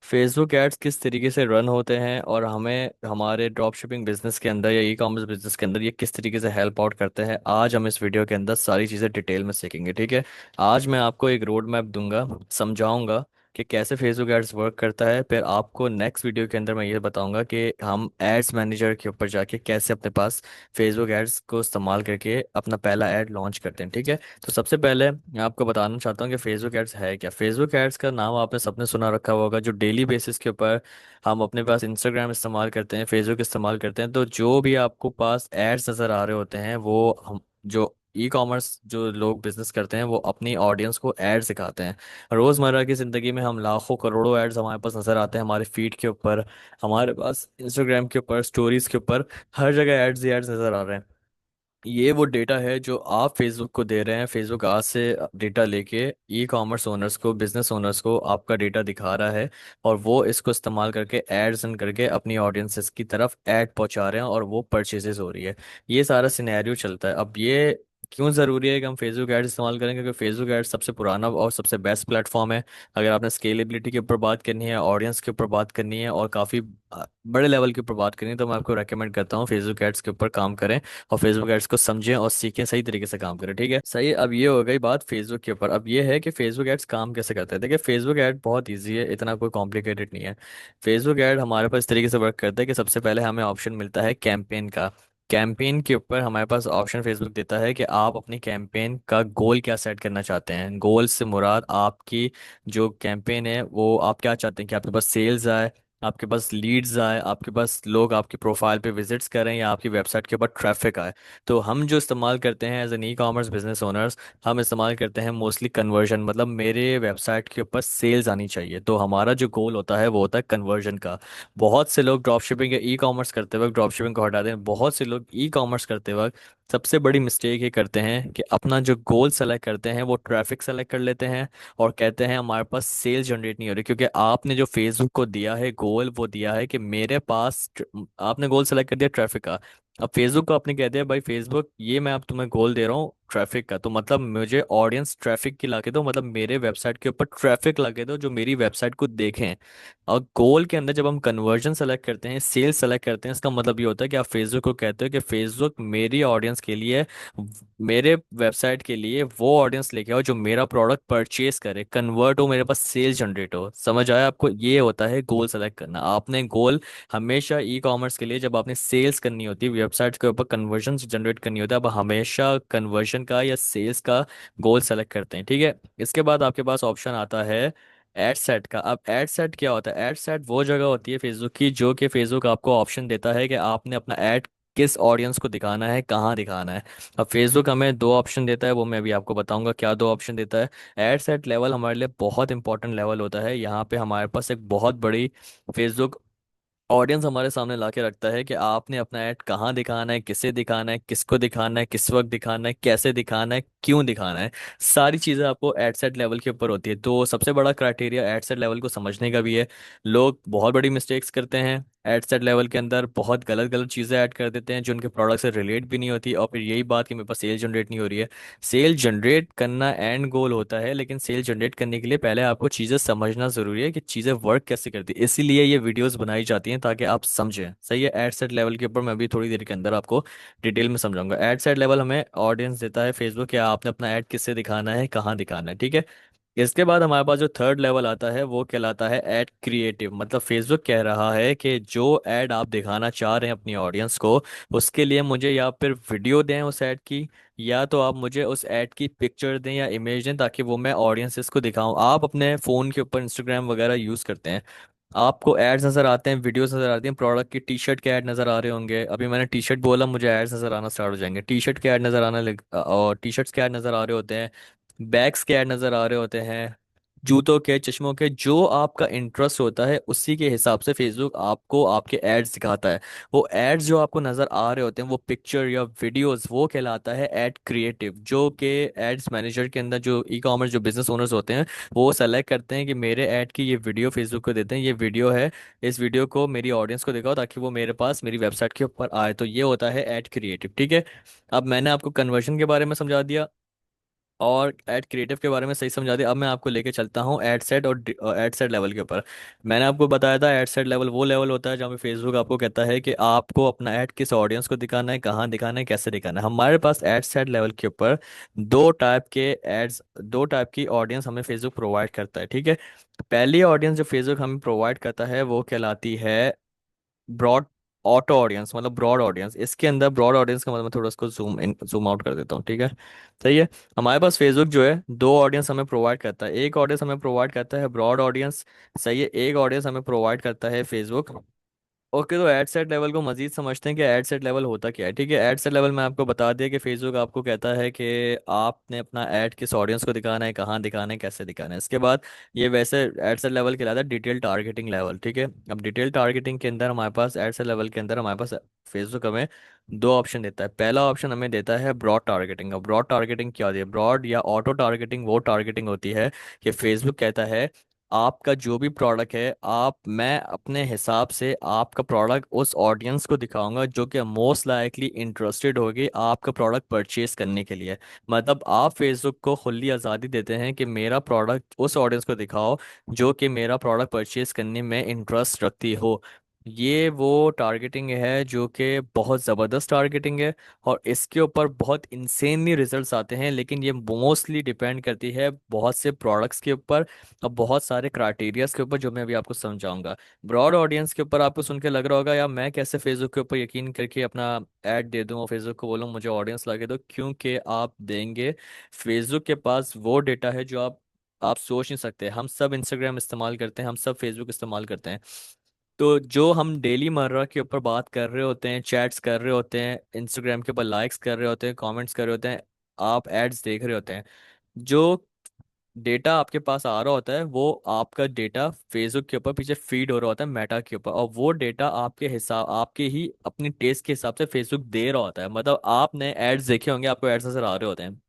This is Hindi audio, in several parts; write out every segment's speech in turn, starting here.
फेसबुक एड्स किस तरीके से रन होते हैं और हमें हमारे ड्रॉप शिपिंग बिजनेस के अंदर या ई कॉमर्स बिजनेस के अंदर ये किस तरीके से हेल्प आउट करते हैं, आज हम इस वीडियो के अंदर सारी चीज़ें डिटेल में सीखेंगे। ठीक है। आज मैं आपको एक रोड मैप दूंगा, समझाऊंगा कि कैसे फेसबुक एड्स वर्क करता है। फिर आपको नेक्स्ट वीडियो के अंदर मैं ये बताऊंगा कि हम एड्स मैनेजर के ऊपर जाके कैसे अपने पास फेसबुक एड्स को इस्तेमाल करके अपना पहला ऐड लॉन्च करते हैं। ठीक है। तो सबसे पहले मैं आपको बताना चाहता हूँ कि फेसबुक एड्स है क्या। फेसबुक एड्स का नाम आपने सबने सुना रखा होगा। जो डेली बेसिस के ऊपर हम अपने पास इंस्टाग्राम इस्तेमाल करते हैं, फेसबुक इस्तेमाल करते हैं, तो जो भी आपको पास एड्स नज़र आ रहे होते हैं वो हम जो ई कॉमर्स जो लोग बिजनेस करते हैं वो अपनी ऑडियंस को एड्स दिखाते हैं। रोज़मर्रा की ज़िंदगी में हम लाखों करोड़ों एड्स हमारे पास नज़र आते हैं, हमारे फीड के ऊपर, हमारे पास इंस्टाग्राम के ऊपर, स्टोरीज के ऊपर, हर जगह एड्स ही एड्स नज़र आ रहे हैं। ये वो डेटा है जो आप फेसबुक को दे रहे हैं। फेसबुक आज से डेटा लेके ई कॉमर्स ओनर्स को, बिजनेस ओनर्स को आपका डेटा दिखा रहा है और वो इसको इस्तेमाल करके एड्स रन करके अपनी ऑडियंसेस की तरफ ऐड पहुंचा रहे हैं और वो परचेजेस हो रही है। ये सारा सिनेरियो चलता है। अब ये क्यों ज़रूरी है कि हम फेसबुक एड्स इस्तेमाल करें? क्योंकि फेसबुक एड्स सबसे पुराना और सबसे बेस्ट प्लेटफॉर्म है। अगर आपने स्केलेबिलिटी के ऊपर बात करनी है, ऑडियंस के ऊपर बात करनी है और काफ़ी बड़े लेवल के ऊपर बात करनी है, तो मैं आपको रेकमेंड करता हूँ फेसबुक एड्स के ऊपर काम करें और फेसबुक एड्स को समझें और सीखें, सही तरीके से काम करें। ठीक है, सही है। अब ये हो गई बात फेसबुक के ऊपर। अब ये है कि फेसबुक एड्स काम कैसे करते हैं। देखिए, फेसबुक ऐड बहुत इजी है, इतना कोई कॉम्प्लिकेटेड नहीं है। फेसबुक ऐड हमारे पास इस तरीके से वर्क करता है कि सबसे पहले हमें ऑप्शन मिलता है कैंपेन का। कैंपेन के ऊपर हमारे पास ऑप्शन फेसबुक देता है कि आप अपनी कैंपेन का गोल क्या सेट करना चाहते हैं। गोल से मुराद आपकी जो कैंपेन है वो आप क्या चाहते हैं कि आपके पास सेल्स आए, आपके पास लीड्स आए, आपके पास लोग आपकी प्रोफाइल पे विजिट्स करें या आपकी वेबसाइट के ऊपर ट्रैफिक आए। तो हम जो इस्तेमाल करते हैं as an e commerce business owners, हम इस्तेमाल करते हैं मोस्टली कन्वर्जन, मतलब मेरे वेबसाइट के ऊपर सेल्स आनी चाहिए। तो हमारा जो गोल होता है वो होता है कन्वर्जन का। बहुत से लोग ड्रॉप शिपिंग या ई कॉमर्स करते वक्त, ड्रॉप शिपिंग को हटा दें, बहुत से लोग ई कॉमर्स करते वक्त सबसे बड़ी मिस्टेक ये करते हैं कि अपना जो गोल सेलेक्ट करते हैं वो ट्रैफिक सेलेक्ट कर लेते हैं और कहते हैं हमारे पास सेल जनरेट नहीं हो रही। क्योंकि आपने जो फेसबुक को दिया है गोल, वो दिया है कि मेरे पास आपने गोल सेलेक्ट कर दिया ट्रैफिक का। अब फेसबुक को आपने कह दिया भाई फेसबुक ये मैं अब तुम्हें गोल दे रहा हूँ ट्रैफिक का, तो मतलब मुझे ऑडियंस ट्रैफिक की ला के दो, मतलब मेरे वेबसाइट के ऊपर ट्रैफिक ला के दो जो मेरी वेबसाइट को देखें। और गोल के अंदर जब हम कन्वर्जन सेलेक्ट करते हैं, सेल्स सेलेक्ट करते हैं, इसका मतलब ये होता है कि आप फेसबुक को कहते हो कि फेसबुक मेरी ऑडियंस के लिए, मेरे वेबसाइट के लिए वो ऑडियंस लेके आओ जो मेरा प्रोडक्ट परचेज करे, कन्वर्ट हो, मेरे पास सेल जनरेट हो। समझ आया आपको? ये होता है गोल सेलेक्ट करना। आपने गोल हमेशा ई कॉमर्स के लिए जब आपने सेल्स करनी होती है, वेबसाइट के ऊपर कन्वर्जन जनरेट करनी होती है, आप हमेशा कन्वर्जन का या सेल्स का गोल सेलेक्ट करते हैं। ठीक है। इसके बाद आपके पास ऑप्शन आता है एड सेट का। अब एड सेट क्या होता है? एड सेट वो जगह होती है फेसबुक की जो कि फेसबुक आपको ऑप्शन देता है कि आपने अपना ऐड किस ऑडियंस को दिखाना है, कहाँ दिखाना है। अब फेसबुक हमें दो ऑप्शन देता है, वो मैं भी आपको बताऊंगा क्या दो ऑप्शन देता है। एड सेट लेवल हमारे लिए बहुत इंपॉर्टेंट लेवल होता है। यहाँ पे हमारे पास एक बहुत बड़ी फेसबुक ऑडियंस हमारे सामने ला के रखता है कि आपने अपना ऐड कहाँ दिखाना है, किसे दिखाना है, किसको दिखाना है, किस वक्त दिखाना है, कैसे दिखाना है, क्यों दिखाना है। सारी चीज़ें आपको एड सेट लेवल के ऊपर होती है। तो सबसे बड़ा क्राइटेरिया एड सेट लेवल को समझने का भी है। लोग बहुत बड़ी मिस्टेक्स करते हैं एड सेट लेवल के अंदर, बहुत गलत गलत चीज़ें ऐड कर देते हैं जो उनके प्रोडक्ट से रिलेट भी नहीं होती, और फिर यही बात कि मेरे पास सेल जनरेट नहीं हो रही है। सेल जनरेट करना एंड गोल होता है, लेकिन सेल जनरेट करने के लिए पहले आपको चीज़ें समझना ज़रूरी है कि चीज़ें वर्क कैसे करती है। इसीलिए ये वीडियोस बनाई जाती हैं ताकि आप समझें। सही है। एड सेट लेवल के ऊपर मैं अभी थोड़ी देर के अंदर आपको डिटेल में समझाऊंगा। एड सेट लेवल हमें ऑडियंस देता है फेसबुक, कि आपने अपना ऐड किससे दिखाना है, कहाँ दिखाना है। ठीक है। इसके बाद हमारे पास जो थर्ड लेवल आता है वो कहलाता है ऐड क्रिएटिव। मतलब फेसबुक कह रहा है कि जो ऐड आप दिखाना चाह रहे हैं अपनी ऑडियंस को, उसके लिए मुझे या फिर वीडियो दें उस ऐड की, या तो आप मुझे उस ऐड की पिक्चर दें या इमेज दें ताकि वो मैं ऑडियंसेस को दिखाऊं। आप अपने फ़ोन के ऊपर इंस्टाग्राम वगैरह यूज़ करते हैं, आपको एड्स नज़र आते हैं, वीडियोस नज़र आती हैं, प्रोडक्ट की टी शर्ट के ऐड नज़र आ रहे होंगे। अभी मैंने टी शर्ट बोला, मुझे एड्स नज़र आना स्टार्ट हो जाएंगे। टी शर्ट के ऐड नज़र आने लग, और टी शर्ट्स के ऐड नज़र आ रहे होते हैं, बैग्स के ऐड नज़र आ रहे होते हैं, जूतों के, चश्मों के, जो आपका इंटरेस्ट होता है उसी के हिसाब से फेसबुक आपको आपके एड्स दिखाता है। वो एड्स जो आपको नज़र आ रहे होते हैं वो पिक्चर या वीडियोस, वो कहलाता है एड क्रिएटिव, जो कि एड्स मैनेजर के अंदर जो ई कॉमर्स जो बिजनेस ओनर्स होते हैं वो सेलेक्ट करते हैं कि मेरे ऐड की ये वीडियो फेसबुक को देते हैं, ये वीडियो है, इस वीडियो को मेरी ऑडियंस को दिखाओ ताकि वो मेरे पास मेरी वेबसाइट के ऊपर आए। तो ये होता है ऐड क्रिएटिव। ठीक है। अब मैंने आपको कन्वर्जन के बारे में समझा दिया, और एड क्रिएटिव के बारे में सही समझा दिया। अब मैं आपको लेके चलता हूँ एड सेट और एड सेट लेवल के ऊपर। मैंने आपको बताया था एड सेट लेवल वो लेवल होता है जहाँ पे फेसबुक आपको कहता है कि आपको अपना ऐड किस ऑडियंस को दिखाना है, कहाँ दिखाना है, कैसे दिखाना है। हमारे पास एड सेट लेवल के ऊपर दो टाइप के एड्स, दो टाइप की ऑडियंस हमें फेसबुक प्रोवाइड करता है, ठीक है। पहली ऑडियंस जो फेसबुक हमें प्रोवाइड करता है वो कहलाती है ब्रॉड ऑटो ऑडियंस, मतलब ब्रॉड ऑडियंस। इसके अंदर ब्रॉड ऑडियंस का मतलब, मैं थोड़ा इसको जूम इन जूम आउट कर देता हूँ, ठीक है। सही है। हमारे पास फेसबुक जो है दो ऑडियंस हमें प्रोवाइड करता है। एक ऑडियंस हमें प्रोवाइड करता है ब्रॉड ऑडियंस, सही है। एक ऑडियंस हमें प्रोवाइड करता है फेसबुक। ओके, तो एड सेट लेवल को मजीद समझते हैं कि एड सेट लेवल होता क्या है, ठीक है। एड सेट लेवल में आपको बता दिया कि फेसबुक आपको कहता है कि आपने अपना ऐड किस ऑडियंस को दिखाना है, कहाँ दिखाना है, कैसे दिखाना है। इसके बाद ये वैसे एड सेट लेवल कहलाता है डिटेल टारगेटिंग लेवल, ठीक है। अब डिटेल टारगेटिंग के अंदर हमारे पास, एड सेट लेवल के अंदर हमारे पास फेसबुक हमें दो ऑप्शन देता है। पहला ऑप्शन हमें देता है ब्रॉड टारगेटिंग। अब ब्रॉड टारगेटिंग क्या होती है? ब्रॉड या ऑटो टारगेटिंग वो टारगेटिंग होती है कि फेसबुक कहता है आपका जो भी प्रोडक्ट है, आप मैं अपने हिसाब से आपका प्रोडक्ट उस ऑडियंस को दिखाऊंगा जो कि मोस्ट लाइकली इंटरेस्टेड होगी आपका प्रोडक्ट परचेज करने के लिए। मतलब आप फेसबुक को खुली आज़ादी देते हैं कि मेरा प्रोडक्ट उस ऑडियंस को दिखाओ जो कि मेरा प्रोडक्ट परचेज करने में इंटरेस्ट रखती हो। ये वो टारगेटिंग है जो कि बहुत ज़बरदस्त टारगेटिंग है, और इसके ऊपर बहुत इंसेनली रिजल्ट्स आते हैं। लेकिन ये मोस्टली डिपेंड करती है बहुत से प्रोडक्ट्स के ऊपर अब बहुत सारे क्राइटेरियाज के ऊपर, जो मैं अभी आपको समझाऊंगा। ब्रॉड ऑडियंस के ऊपर आपको सुन के लग रहा होगा यार मैं कैसे फेसबुक के ऊपर यकीन करके अपना ऐड दे दूं और फेसबुक को बोलूं मुझे ऑडियंस लगे दो, क्योंकि आप देंगे। फेसबुक के पास वो डेटा है जो आप सोच नहीं सकते। हम सब इंस्टाग्राम इस्तेमाल करते हैं, हम सब फेसबुक इस्तेमाल करते हैं। तो जो हम डेली मर्रा के ऊपर बात कर रहे होते हैं, चैट्स कर रहे होते हैं, इंस्टाग्राम के ऊपर लाइक्स कर रहे होते हैं, कमेंट्स कर रहे होते हैं, आप एड्स देख रहे होते हैं, जो डेटा आपके पास आ रहा होता है वो आपका डेटा फेसबुक के ऊपर पीछे फीड हो रहा होता है मेटा के ऊपर, और वो डेटा आपके हिसाब, आपके ही अपनी टेस्ट के हिसाब से फेसबुक दे रहा होता है। मतलब आपने एड्स देखे होंगे, आपको एड्स नजर आ रहे होते हैं।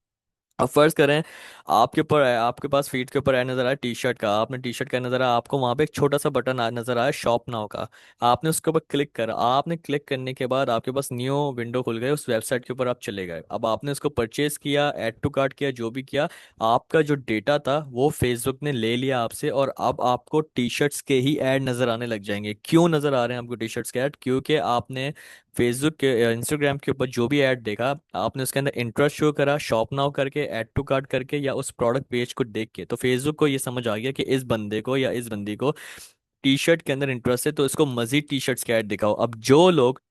अब फर्ज करें आपके ऊपर आपके पास फीड के ऊपर ऐड नजर आया टी शर्ट का, आपने टी शर्ट का नजर आया, आपको वहां पे एक छोटा सा बटन नजर आया शॉप नाउ का। आपने उसके ऊपर क्लिक करा, आपने क्लिक करने के बाद आपके पास न्यू विंडो खुल गई, उस वेबसाइट के ऊपर आप चले गए। अब आपने उसको परचेज किया, ऐड टू कार्ट किया, जो भी किया, आपका जो डेटा था वो फेसबुक ने ले लिया आपसे, और अब आपको टी शर्ट्स के ही ऐड नजर आने लग जाएंगे। क्यों नजर आ रहे हैं आपको टी शर्ट्स के ऐड? क्योंकि आपने फेसबुक के इंस्टाग्राम के ऊपर जो भी ऐड देखा, आपने उसके अंदर इंटरेस्ट शो करा शॉप नाउ करके, ऐड टू कार्ट करके, या उस प्रोडक्ट पेज को देख के, तो फेसबुक को ये समझ आ गया कि इस बंदे को या इस बंदी को टी शर्ट के अंदर इंटरेस्ट है, तो इसको मजीद टी शर्ट्स के ऐड दिखाओ। अब जो लोग,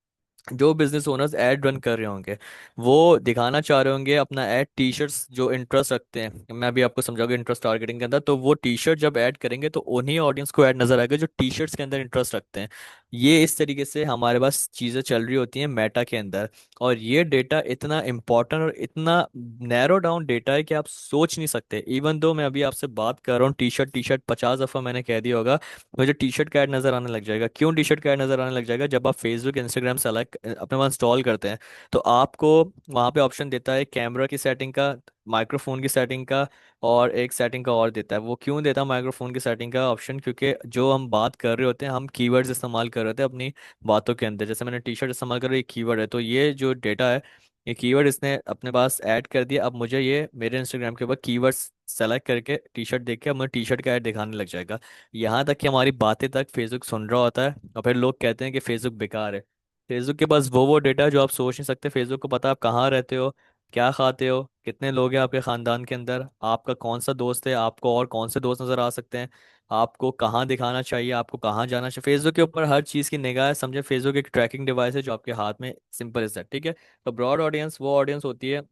जो बिजनेस ओनर्स ऐड रन कर रहे होंगे, वो दिखाना चाह रहे होंगे अपना ऐड टी शर्ट्स जो इंटरेस्ट रखते हैं। मैं अभी आपको समझाऊंगा इंटरेस्ट टारगेटिंग के अंदर। तो वो टी शर्ट जब ऐड करेंगे तो उन्हीं ऑडियंस को ऐड नजर आएगा जो टी शर्ट्स के अंदर इंटरेस्ट रखते हैं। ये इस तरीके से हमारे पास चीज़ें चल रही होती हैं मेटा के अंदर। और ये डेटा इतना इंपॉर्टेंट और इतना नैरो डाउन डेटा है कि आप सोच नहीं सकते। इवन दो मैं अभी आपसे बात कर रहा हूँ टी शर्ट 50 दफ़ा मैंने कह दिया होगा, मुझे टी शर्ट का ऐड नजर आने लग जाएगा। क्यों टी शर्ट का ऐड नजर आने लग जाएगा? जब आप फेसबुक इंस्टाग्राम सेलेक्ट अपने पास इंस्टॉल करते हैं, तो आपको वहाँ पे ऑप्शन देता है कैमरा की सेटिंग का, माइक्रोफोन की सेटिंग का, और एक सेटिंग का और देता है। वो क्यों देता है माइक्रोफोन की सेटिंग का ऑप्शन? क्योंकि जो हम बात कर रहे होते हैं, हम कीवर्ड्स इस्तेमाल कर रहे होते हैं अपनी बातों के अंदर। जैसे मैंने टी शर्ट इस्तेमाल कर, ये कीवर्ड है, तो ये जो डेटा है, ये कीवर्ड इसने अपने पास ऐड कर दिया। अब मुझे ये मेरे इंस्टाग्राम के ऊपर कीवर्ड्स सेलेक्ट करके टी शर्ट देख के अब मुझे टी शर्ट का ऐड दिखाने लग जाएगा। यहाँ तक कि हमारी बातें तक फेसबुक सुन रहा होता है, और फिर लोग कहते हैं कि फेसबुक बेकार है। फेसबुक के पास वो डेटा है जो आप सोच नहीं सकते। फेसबुक को पता है आप कहाँ रहते हो, क्या खाते हो, कितने लोग हैं आपके खानदान के अंदर, आपका कौन सा दोस्त है, आपको और कौन से दोस्त नजर आ सकते हैं, आपको कहाँ दिखाना चाहिए, आपको कहाँ जाना चाहिए। फेसबुक के ऊपर हर चीज़ की निगाह है। समझे, फेसबुक एक ट्रैकिंग डिवाइस है जो आपके हाथ में, सिंपल इज दैट, ठीक है। तो ब्रॉड ऑडियंस वो ऑडियंस होती है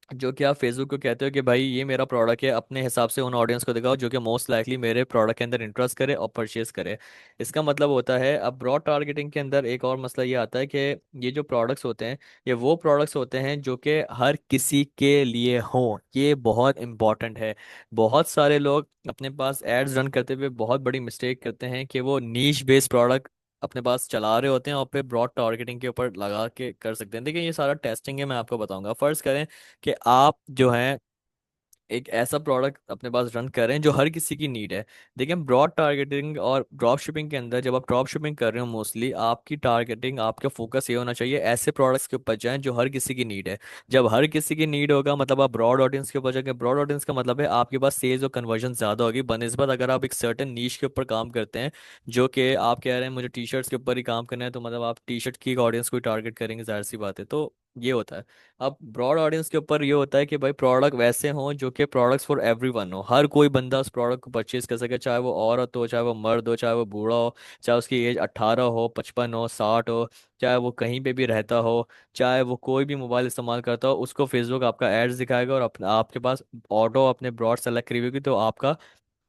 जो कि आप फेसबुक को कहते हो कि भाई ये मेरा प्रोडक्ट है, अपने हिसाब से उन ऑडियंस को दिखाओ जो कि मोस्ट लाइकली मेरे प्रोडक्ट के अंदर इंटरेस्ट करे और परचेज करे। इसका मतलब होता है, अब ब्रॉड टारगेटिंग के अंदर एक और मसला ये आता है कि ये जो प्रोडक्ट्स होते हैं, ये वो प्रोडक्ट्स होते हैं जो कि हर किसी के लिए हों। ये बहुत इंपॉर्टेंट है। बहुत सारे लोग अपने पास एड्स रन करते हुए बहुत बड़ी मिस्टेक करते हैं कि वो नीश बेस्ड प्रोडक्ट अपने पास चला रहे होते हैं और फिर ब्रॉड टारगेटिंग के ऊपर लगा के कर सकते हैं। देखिए ये सारा टेस्टिंग है, मैं आपको बताऊंगा। फर्ज करें कि आप जो हैं एक ऐसा प्रोडक्ट अपने पास रन कर रहे हैं जो हर किसी की नीड है। देखिए, ब्रॉड टारगेटिंग और ड्रॉप शिपिंग के अंदर जब आप ड्रॉप शिपिंग कर रहे हो, मोस्टली आपकी टारगेटिंग, आपका फोकस ये होना चाहिए ऐसे प्रोडक्ट्स के ऊपर जाएं जो हर किसी की नीड है। जब हर किसी की नीड होगा मतलब आप ब्रॉड ऑडियंस के ऊपर जाएंगे। ब्रॉड ऑडियंस का मतलब है आपके पास सेल्स और कन्वर्जन ज्यादा होगी बनस्बत अगर आप एक सर्टेन नीश के ऊपर काम करते हैं। जो कि आप कह रहे हैं मुझे टी शर्ट्स के ऊपर ही काम करना है, तो मतलब आप टी शर्ट की ऑडियंस को टारगेट करेंगे, जाहिर सी बात है। तो ये होता है। अब ब्रॉड ऑडियंस के ऊपर ये होता है कि भाई प्रोडक्ट वैसे हों जो कि प्रोडक्ट्स फॉर एवरीवन हो, हर कोई बंदा उस प्रोडक्ट को परचेज कर सके, चाहे वो औरत हो, चाहे वो मर्द हो, चाहे वो बूढ़ा हो, चाहे उसकी एज 18 हो, 55 हो, 60 हो, चाहे वो कहीं पे भी रहता हो, चाहे वो कोई भी मोबाइल इस्तेमाल करता हो, उसको फेसबुक आपका एड्स दिखाएगा और अपना आपके पास ऑटो अपने ब्रॉड सेलेक्ट करी होगी तो आपका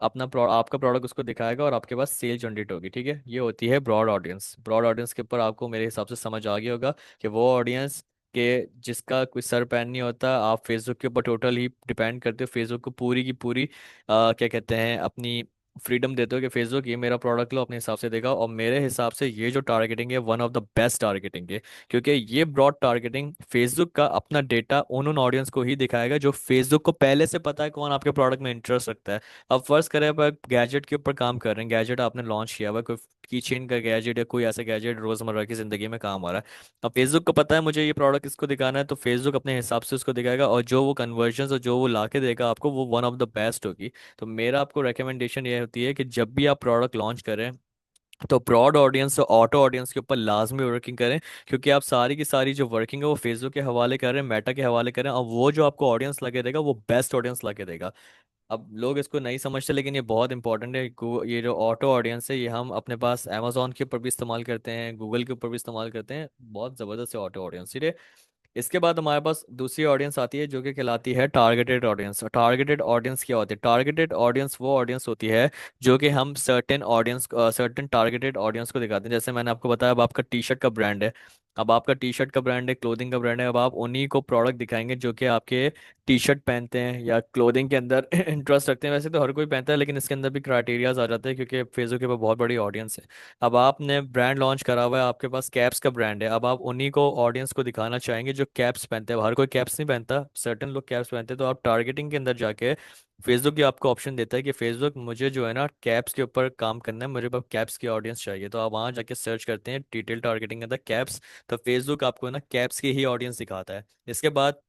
आपका प्रोडक्ट उसको दिखाएगा और आपके पास सेल जनरेट होगी। ठीक है, ये होती है ब्रॉड ऑडियंस। ब्रॉड ऑडियंस के ऊपर आपको मेरे हिसाब से समझ आ गया होगा कि वो ऑडियंस के जिसका कोई सर पैर नहीं होता। आप फेसबुक के ऊपर टोटल ही डिपेंड करते हो, फेसबुक को पूरी की पूरी क्या कहते हैं अपनी फ्रीडम देते हो कि फेसबुक ये मेरा प्रोडक्ट लो, अपने हिसाब से देगा। और मेरे हिसाब से ये जो टारगेटिंग है one of the best targeting है, क्योंकि ये ब्रॉड टारगेटिंग फेसबुक का अपना डेटा उन ऑडियंस को ही दिखाएगा जो फेसबुक को पहले से पता है कौन आपके प्रोडक्ट में इंटरेस्ट रखता है। अब फर्ज करें आप गैजेट के ऊपर काम कर रहे हैं, गैजेट आपने लॉन्च किया हुआ है, कोई कीचेन का गैजेट या कोई ऐसा गैजेट रोजमर्रा की जिंदगी में काम आ रहा है। अब फेसबुक को पता है मुझे ये प्रोडक्ट इसको दिखाना है, तो फेसबुक अपने हिसाब से उसको दिखाएगा और जो वो कन्वर्जन और जो वो ला के देगा आपको वो वन ऑफ द बेस्ट होगी। तो मेरा आपको रिकमेंडेशन ये होती है कि जब भी आप प्रोडक्ट लॉन्च करें तो ब्रॉड ऑडियंस और ऑटो ऑडियंस के ऊपर लाजमी वर्किंग करें, क्योंकि आप सारी की सारी जो वर्किंग है वो फेसबुक के हवाले कर रहे हैं, मेटा के हवाले करें, और वो जो आपको ऑडियंस लगे देगा वो बेस्ट ऑडियंस लगे देगा। अब लोग इसको नहीं समझते लेकिन ये बहुत इंपॉर्टेंट है। ये जो ऑटो ऑडियंस है ये हम अपने पास अमेजोन के ऊपर भी इस्तेमाल करते हैं, गूगल के ऊपर भी इस्तेमाल करते हैं, बहुत ज़बरदस्त है ऑटो ऑडियंस। ठीक है, इसके बाद हमारे पास दूसरी ऑडियंस आती है जो कि कहलाती है टारगेटेड ऑडियंस। टारगेटेड ऑडियंस क्या होती है? टारगेटेड ऑडियंस वो ऑडियंस होती है जो कि हम सर्टेन टारगेटेड ऑडियंस को दिखाते हैं। जैसे मैंने आपको बताया, अब आपका टी शर्ट का ब्रांड है, अब आपका टी शर्ट का ब्रांड है, क्लोथिंग का ब्रांड है, अब आप उन्हीं को प्रोडक्ट दिखाएंगे जो कि आपके टी शर्ट पहनते हैं या क्लोथिंग के अंदर इंटरेस्ट रखते हैं। वैसे तो हर कोई पहनता है लेकिन इसके अंदर भी क्राइटेरियाज आ जाते हैं क्योंकि फेसबुक के ऊपर बहुत बड़ी ऑडियंस है। अब आपने ब्रांड लॉन्च करा हुआ है, आपके पास कैप्स का ब्रांड है, अब आप उन्हीं को ऑडियंस को दिखाना चाहेंगे जो कैप्स पहनते हैं। अब हर कोई कैप्स नहीं पहनता, सर्टेन लोग कैप्स पहनते हैं, तो आप टारगेटिंग के अंदर जाके फेसबुक ये आपको ऑप्शन देता है कि फेसबुक मुझे जो है ना कैप्स के ऊपर काम करना है, मुझे पास कैप्स की ऑडियंस चाहिए, तो आप वहाँ जाके सर्च करते हैं डिटेल टारगेटिंग के अंदर कैप्स, तो फेसबुक आपको ना कैप्स की ही ऑडियंस दिखाता है। इसके बाद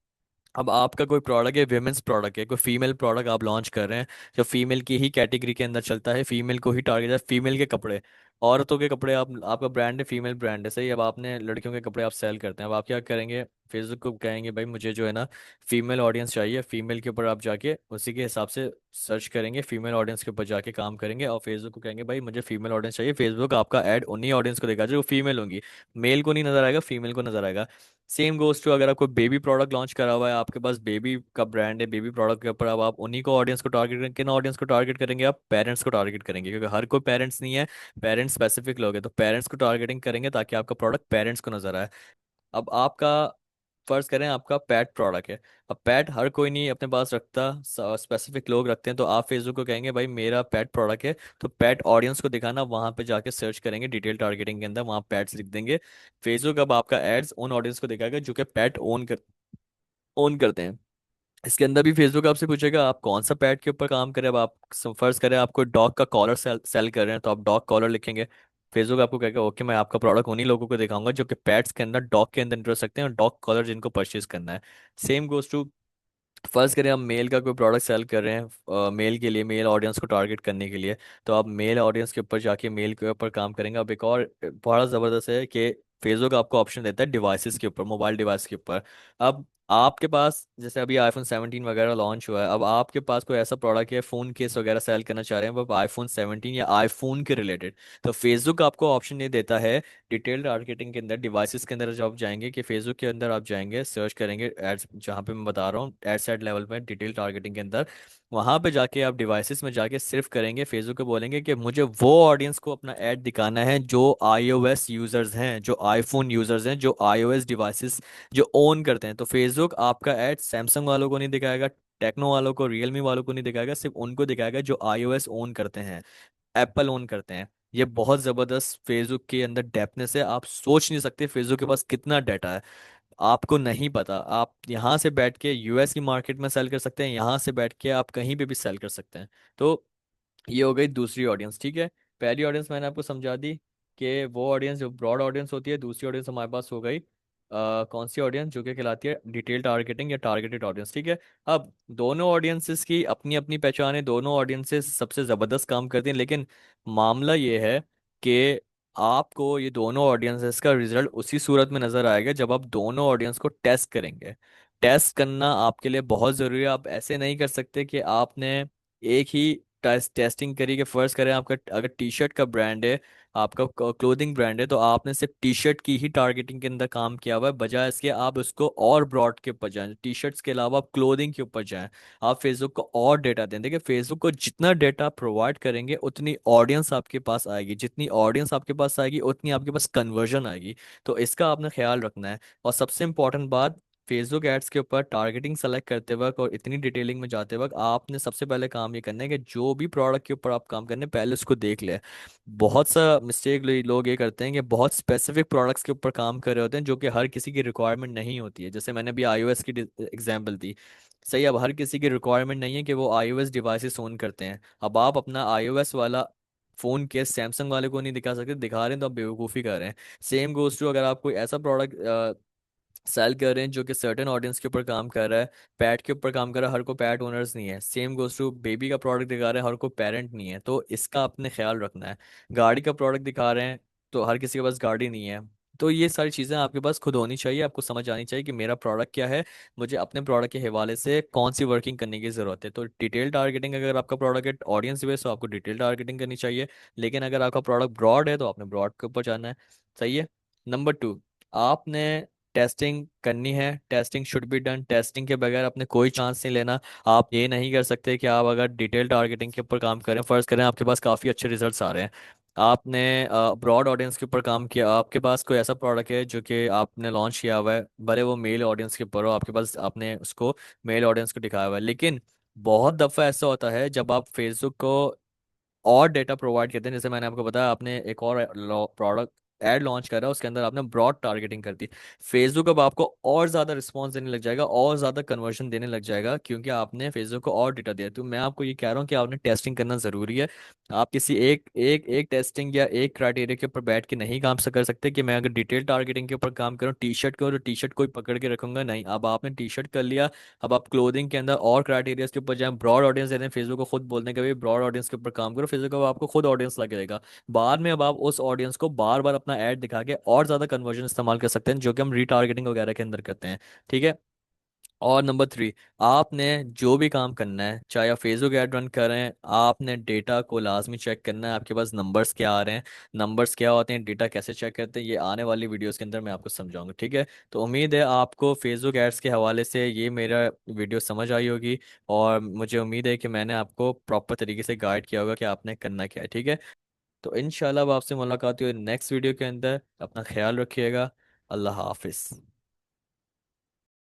अब आपका कोई प्रोडक्ट है, विमेंस प्रोडक्ट है, कोई फीमेल प्रोडक्ट आप लॉन्च कर रहे हैं जो फीमेल की ही कैटेगरी के अंदर चलता है, फीमेल को ही टारगेट है, फीमेल के कपड़े, औरतों के कपड़े, आप आपका ब्रांड है, फीमेल ब्रांड है, सही। अब आपने लड़कियों के कपड़े आप सेल करते हैं, अब आप क्या करेंगे? फेसबुक को कहेंगे भाई मुझे जो है ना फीमेल ऑडियंस चाहिए, फीमेल के ऊपर आप जाके उसी के हिसाब से सर्च करेंगे, फीमेल ऑडियंस के ऊपर जाके काम करेंगे और फेसबुक को कहेंगे भाई मुझे फीमेल ऑडियंस चाहिए। फेसबुक आपका ऐड उन्हीं ऑडियंस को देगा जो फीमेल होंगी, मेल को नहीं नजर आएगा, फीमेल को नजर आएगा। सेम गोज टू अगर आपको बेबी प्रोडक्ट लॉन्च करा हुआ है, आपके पास बेबी का ब्रांड है, बेबी प्रोडक्ट के ऊपर अब आप उन्हीं को ऑडियंस को टारगेट करेंगे। किन ऑडियंस को टारगेट करेंगे? आप पेरेंट्स को टारगेट करेंगे, क्योंकि हर कोई पेरेंट्स नहीं है, पेरेंट्स स्पेसिफिक लोग हैं, तो पेरेंट्स को टारगेटिंग करेंगे ताकि आपका प्रोडक्ट पेरेंट्स को नजर आए। अब आपका फर्ज करें आपका पेट प्रोडक्ट है, अब पेट हर कोई नहीं अपने पास रखता, स्पेसिफिक लोग रखते हैं, तो आप फेसबुक को कहेंगे भाई मेरा पेट प्रोडक्ट है, तो पेट ऑडियंस को दिखाना, वहां पे जाके सर्च करेंगे डिटेल टारगेटिंग के अंदर, वहां पेट्स लिख देंगे। फेसबुक अब आपका एड्स उन ऑडियंस को दिखाएगा जो कि पेट ओन करते हैं। इसके अंदर भी फेसबुक आपसे पूछेगा आप कौन सा पैड के ऊपर काम करें। अब आप फर्ज करें आपको डॉग का कॉलर सेल कर रहे हैं, तो आप डॉग कॉलर लिखेंगे, फेसबुक आपको कहेगा ओके मैं आपका प्रोडक्ट उन्हीं लोगों को दिखाऊंगा जो कि पैड्स के अंदर डॉग के अंदर इंटरेस्ट रखते हैं और डॉग कॉलर जिनको परचेज करना है। सेम गोज टू फर्स्ट करें हम मेल का कोई प्रोडक्ट सेल कर रहे हैं, मेल के लिए, मेल ऑडियंस को टारगेट करने के लिए, तो आप मेल ऑडियंस के ऊपर जाके मेल के ऊपर काम करेंगे। अब एक और बड़ा ज़बरदस्त है कि फेसबुक आपको ऑप्शन देता है डिवाइसेस के ऊपर, मोबाइल डिवाइस के ऊपर। अब आपके पास जैसे अभी आईफोन 17 वगैरह लॉन्च हुआ है, अब आपके पास कोई ऐसा प्रोडक्ट है, फ़ोन केस वगैरह सेल करना चाह रहे हैं, अब आईफोन 17 या आईफोन के रिलेटेड, तो फेसबुक आपको ऑप्शन ये देता है डिटेल मार्केटिंग के अंदर, डिवाइसेस के अंदर जब आप जाएंगे कि फेसबुक के अंदर आप जाएंगे, सर्च करेंगे एड्स, जहाँ पे मैं बता रहा हूँ एड सेट लेवल पे डिटेल टारगेटिंग के अंदर, वहाँ पे जाके आप डिवाइसेस में जाके सिर्फ करेंगे, फेसबुक को बोलेंगे कि मुझे वो ऑडियंस को अपना ऐड दिखाना है जो आईओएस यूजर्स हैं, जो आईफोन यूजर्स हैं, जो आईओएस डिवाइसेस जो ओन करते हैं। तो फेसबुक आपका ऐड सैमसंग वालों को नहीं दिखाएगा, टेक्नो वालों को, रियलमी वालों को नहीं दिखाएगा, सिर्फ उनको दिखाएगा जो आईओएस ओन करते हैं, एप्पल ओन करते हैं। ये बहुत जबरदस्त फेसबुक के अंदर डेप्थनेस है, आप सोच नहीं सकते फेसबुक के पास कितना डाटा है। आपको नहीं पता, आप यहाँ से बैठ के यूएस की मार्केट में सेल कर सकते हैं, यहाँ से बैठ के आप कहीं पे भी सेल कर सकते हैं। तो ये हो गई दूसरी ऑडियंस, ठीक है। पहली ऑडियंस मैंने आपको समझा दी कि वो ऑडियंस जो ब्रॉड ऑडियंस होती है। दूसरी ऑडियंस हमारे पास हो गई कौन सी ऑडियंस, जो कि कहलाती है डिटेल टारगेटिंग या टारगेटेड ऑडियंस, ठीक है। अब दोनों ऑडियंसेस की अपनी अपनी पहचान है, दोनों ऑडियंसेस सबसे ज़बरदस्त काम करती हैं, लेकिन मामला ये है कि आपको ये दोनों ऑडियंसेस का रिजल्ट उसी सूरत में नज़र आएगा जब आप दोनों ऑडियंस को टेस्ट करेंगे। टेस्ट करना आपके लिए बहुत ज़रूरी है। आप ऐसे नहीं कर सकते कि आपने एक ही टेस्टिंग करी, कि फर्ज करें आपका अगर टी शर्ट का ब्रांड है, आपका क्लोथिंग ब्रांड है, तो आपने सिर्फ टी शर्ट की ही टारगेटिंग के अंदर काम किया हुआ है, बजाय इसके आप उसको और ब्रॉड के ऊपर जाएं, टी शर्ट्स के अलावा आप क्लोथिंग के ऊपर जाएं। आप फेसबुक को और डेटा दें। देखिए फेसबुक को जितना डेटा प्रोवाइड करेंगे उतनी ऑडियंस आपके पास आएगी, जितनी ऑडियंस आपके पास आएगी उतनी आपके पास कन्वर्जन आएगी। तो इसका आपने ख्याल रखना है। और सबसे इंपॉर्टेंट बात, फेसबुक एड्स के ऊपर टारगेटिंग सेलेक्ट करते वक्त और इतनी डिटेलिंग में जाते वक्त आपने सबसे पहले काम ये करना है कि जो भी प्रोडक्ट के ऊपर आप काम करने पहले उसको देख ले। बहुत सा मिस्टेक लोग ये करते हैं कि बहुत स्पेसिफिक प्रोडक्ट्स के ऊपर काम कर रहे होते हैं जो कि हर किसी की रिक्वायरमेंट नहीं होती है। जैसे मैंने अभी iOS की एग्जांपल दी, सही। अब हर किसी की रिक्वायरमेंट नहीं है कि वो iOS डिवाइसेस ओन करते हैं। अब आप अपना iOS वाला फोन के सैमसंग वाले को नहीं दिखा सकते, दिखा रहे हैं तो आप बेवकूफ़ी कर रहे हैं। सेम गोज टू अगर आप कोई ऐसा प्रोडक्ट सेल कर रहे हैं जो कि सर्टेन ऑडियंस के ऊपर काम कर रहा है, पैट के ऊपर काम कर रहा है, हर को पैट ओनर्स नहीं है। सेम गोज टू बेबी का प्रोडक्ट दिखा रहे हैं, हर को पेरेंट नहीं है। तो इसका आपने ख्याल रखना है। गाड़ी का प्रोडक्ट दिखा रहे हैं तो हर किसी के पास गाड़ी नहीं है। तो ये सारी चीज़ें आपके पास खुद होनी चाहिए, आपको समझ आनी चाहिए कि मेरा प्रोडक्ट क्या है, मुझे अपने प्रोडक्ट के हवाले से कौन सी वर्किंग करने की ज़रूरत है। तो डिटेल टारगेटिंग, अगर आपका प्रोडक्ट है ऑडियंस बेस, तो आपको डिटेल टारगेटिंग करनी चाहिए। लेकिन अगर आपका प्रोडक्ट ब्रॉड है तो आपने ब्रॉड के ऊपर जाना है। सही है। नंबर टू, आपने टेस्टिंग करनी है। Testing should be done. Testing के बगैर आपने कोई चांस नहीं लेना। आप ये नहीं कर सकते कि आप अगर डिटेल टारगेटिंग के ऊपर काम करें, फर्ज करें आपके पास काफ़ी अच्छे रिजल्ट्स आ रहे हैं, आपने ब्रॉड ऑडियंस के ऊपर काम किया, आपके पास कोई ऐसा प्रोडक्ट है जो कि आपने लॉन्च किया हुआ है, भले वो मेल ऑडियंस के ऊपर हो, आपके पास आपने उसको मेल ऑडियंस को दिखाया हुआ है, लेकिन बहुत दफ़ा ऐसा होता है जब आप फेसबुक को और डेटा प्रोवाइड करते हैं। जैसे मैंने आपको बताया, आपने एक और प्रोडक्ट एड लॉन्च करा, उसके अंदर आपने ब्रॉड टारगेटिंग कर दी। फेसबुक अब आपको और ज़्यादा रिस्पॉन्स देने लग जाएगा, और ज़्यादा कन्वर्जन देने लग जाएगा, क्योंकि आपने फेसबुक को और डेटा दिया। तो मैं आपको ये कह रहा हूँ कि आपने टेस्टिंग करना ज़रूरी है। आप किसी एक एक एक टेस्टिंग या एक क्राइटेरिया के ऊपर बैठ के नहीं काम से कर सकते कि मैं अगर डिटेल टारगेटिंग के ऊपर काम करूँ टी शर्ट को, तो टी शर्ट को ही पकड़ के रखूंगा, नहीं। अब आपने टी शर्ट कर लिया, अब आप क्लोथिंग के अंदर और क्राइटेरियाज के ऊपर जाएं, ब्रॉड ऑडियंस देते हैं, फेसबुक को खुद बोलने के भाई ब्रॉड ऑडियंस के ऊपर काम करो, फेसबुक को आपको खुद ऑडियंस लगेगा। बाद में अब आप उस ऑडियंस को बार बार अपना ऐड दिखा के और ज्यादा कन्वर्जन इस्तेमाल कर सकते हैं, जो कि हम रीटारगेटिंग वगैरह के अंदर करते हैं, ठीक है। और नंबर थ्री, आपने जो भी काम करना है, चाहे आप फेसबुक ऐड रन कर रहे हैं, आपने डेटा को लाजमी चेक करना है। आपके पास नंबर्स क्या आ रहे हैं, नंबर्स क्या होते हैं, डेटा कैसे चेक करते हैं, ये आने वाली वीडियोस के अंदर मैं आपको समझाऊंगा, ठीक है। तो उम्मीद है आपको फेसबुक एड्स के हवाले से ये मेरा वीडियो समझ आई होगी, और मुझे उम्मीद है कि मैंने आपको प्रॉपर तरीके से गाइड किया होगा कि आपने करना क्या है, ठीक है। तो इंशाल्लाह अब आपसे मुलाकात हुई नेक्स्ट वीडियो के अंदर। अपना ख्याल रखिएगा। अल्लाह हाफिज़।